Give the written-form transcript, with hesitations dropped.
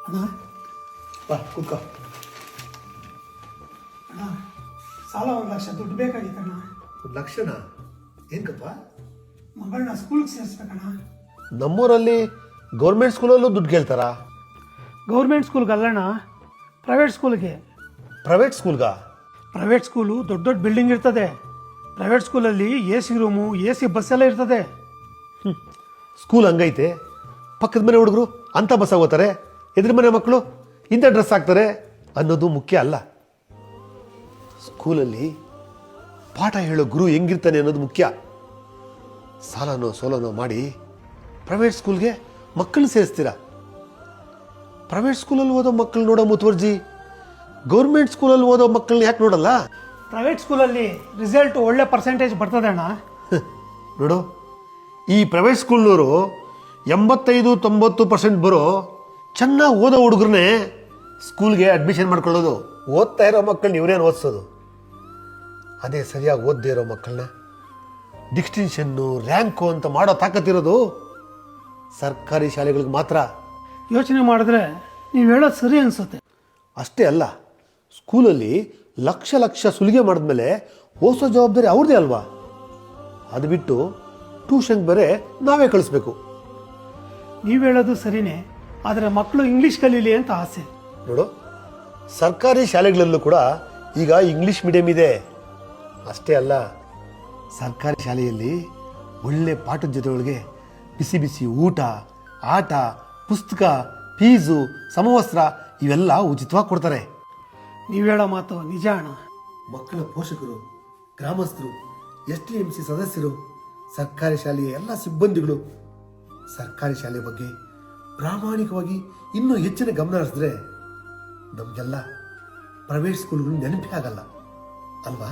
ಅಣ್ಣ ಬಾ ಕೂತ್ಕೋ. ಅಣ್ಣ ಸಾಲ 1 ಲಕ್ಷ ದುಡ್ಡು ಬೇಕಾಗಿತ್ತಣ್ಣ. 1 ಲಕ್ಷನಾ? ಹೆಂಗಪ್ಪ? ಮಗಳನ್ನ ಸ್ಕೂಲ್ಗೆ ಸೇರಿಸ್ಬೇಕಣ್ಣ. ನಮ್ಮೂರಲ್ಲಿ ಗೌರ್ಮೆಂಟ್ ಸ್ಕೂಲಲ್ಲೂ ದುಡ್ಡು ಕೇಳ್ತಾರಾ? ಗೌರ್ಮೆಂಟ್ ಸ್ಕೂಲ್ಗೆ ಅಲ್ಲಣ್ಣ, ಪ್ರೈವೇಟ್ ಸ್ಕೂಲ್ಗೆ. ಪ್ರೈವೇಟ್ ಸ್ಕೂಲ್ಗಾ? ಪ್ರೈವೇಟ್ ಸ್ಕೂಲು ದೊಡ್ಡ ದೊಡ್ಡ ಬಿಲ್ಡಿಂಗ್ ಇರ್ತದೆ. ಪ್ರೈವೇಟ್ ಸ್ಕೂಲಲ್ಲಿ AC ರೂಮು, AC ಬಸ್ ಎಲ್ಲ ಇರ್ತದೆ. ಸ್ಕೂಲ್ ಹಂಗೈತೆ. ಪಕ್ಕದ ಮನೆ ಹುಡುಗರು ಅಂಥ ಬಸ್ ಹೋಗ್ತಾರೆ, ಎದುರು ಮನೆ ಮಕ್ಕಳು ಇಂಥ ಡ್ರೆಸ್ ಹಾಕ್ತಾರೆ ಅನ್ನೋದು ಮುಖ್ಯ ಅಲ್ಲ. ಸ್ಕೂಲಲ್ಲಿ ಪಾಠ ಹೇಳೋ ಗುರು ಹೆಂಗಿರ್ತಾನೆ ಅನ್ನೋದು ಮುಖ್ಯ. ಸಾಲನೋ ಸೋಲನೋ ಮಾಡಿ ಪ್ರೈವೇಟ್ ಸ್ಕೂಲ್ಗೆ ಮಕ್ಕಳನ್ನ ಸೇರಿಸ್ತೀರಾ. ಪ್ರೈವೇಟ್ ಸ್ಕೂಲಲ್ಲಿ ಓದೋ ಮಕ್ಕಳು ನೋಡೋ ಮುತುವರ್ಜಿ ಗೌರ್ಮೆಂಟ್ ಸ್ಕೂಲಲ್ಲಿ ಓದೋ ಮಕ್ಕಳನ್ನ ಯಾಕೆ ನೋಡಲ್ಲ? ಪ್ರೈವೇಟ್ ಸ್ಕೂಲಲ್ಲಿ ರಿಸಲ್ಟ್ ಒಳ್ಳೆ ಪರ್ಸೆಂಟೇಜ್ ಬರ್ತದೆ ಅಣ್ಣ. ನೋಡು, ಈ ಪ್ರೈವೇಟ್ ಸ್ಕೂಲ್ನವರು 85-90% ಬರೋ ಚೆನ್ನಾಗಿ ಓದೋ ಹುಡುಗರನ್ನೇ ಸ್ಕೂಲ್ಗೆ ಅಡ್ಮಿಷನ್ ಮಾಡ್ಕೊಳ್ಳೋದು. ಓದ್ತಾ ಇರೋ ಮಕ್ಕಳನ್ನ ಇವರೇನು ಓದಿಸೋದು? ಅದೇ ಸರಿಯಾಗಿ ಓದದೇ ಇರೋ ಮಕ್ಕಳನ್ನ ಡಿಸ್ಟಿಂಕ್ಷನ್ನು, ರ್ಯಾಂಕು ಅಂತ ಮಾಡೋ ತಾಕತ್ತಿರೋದು ಸರ್ಕಾರಿ ಶಾಲೆಗಳಿಗೆ ಮಾತ್ರ. ಯೋಚನೆ ಮಾಡಿದ್ರೆ ನೀವು ಹೇಳೋದು ಸರಿ ಅನಿಸುತ್ತೆ. ಅಷ್ಟೇ ಅಲ್ಲ, ಸ್ಕೂಲಲ್ಲಿ ಲಕ್ಷ ಲಕ್ಷ ಸುಲಿಗೆ ಮಾಡಿದ್ಮೇಲೆ ಓದಿಸೋ ಜವಾಬ್ದಾರಿ ಅವ್ರದ್ದೇ ಅಲ್ವಾ? ಅದು ಬಿಟ್ಟು ಟ್ಯೂಷನ್ಗೆ ಬೇರೆ ನಾವೇ ಕಳಿಸ್ಬೇಕು. ನೀವು ಹೇಳೋದು ಸರಿನೇ, ಆದರೆ ಮಕ್ಕಳು ಇಂಗ್ಲೀಷ್ ಕಲೀಲಿ ಅಂತ ಆಸೆ. ನೋಡು, ಸರ್ಕಾರಿ ಶಾಲೆಗಳಲ್ಲೂ ಕೂಡ ಈಗ ಇಂಗ್ಲೀಷ್ ಮೀಡಿಯಂ ಇದೆ. ಅಷ್ಟೇ ಅಲ್ಲ, ಸರ್ಕಾರಿ ಶಾಲೆಯಲ್ಲಿ ಒಳ್ಳೆ ಪಾಠದ ಜೊತೆಗಳಿಗೆ ಬಿಸಿ ಬಿಸಿ ಊಟ, ಆಟ, ಪುಸ್ತಕ, ಫೀಸು, ಸಮವಸ್ತ್ರ ಇವೆಲ್ಲ ಉಚಿತವಾಗಿ ಕೊಡ್ತಾರೆ. ನೀವು ಹೇಳೋ ಮಾತು ನಿಜ ಅಣ್ಣ. ಮಕ್ಕಳ ಪೋಷಕರು, ಗ್ರಾಮಸ್ಥರು, STMC ಸದಸ್ಯರು, ಸರ್ಕಾರಿ ಶಾಲೆಯ ಎಲ್ಲ ಸಿಬ್ಬಂದಿಗಳು ಸರ್ಕಾರಿ ಶಾಲೆ ಬಗ್ಗೆ ಪ್ರಾಮಾಣಿಕವಾಗಿ ಇನ್ನೂ ಹೆಚ್ಚಿನ ಗಮನ ಹರಿಸಿದ್ರೆ ನಮಗೆಲ್ಲ ಪ್ರೈವೇಟ್ ಸ್ಕೂಲ್ಗಳು ನೆನಪೇ ಆಗಲ್ಲ ಅಲ್ವಾ?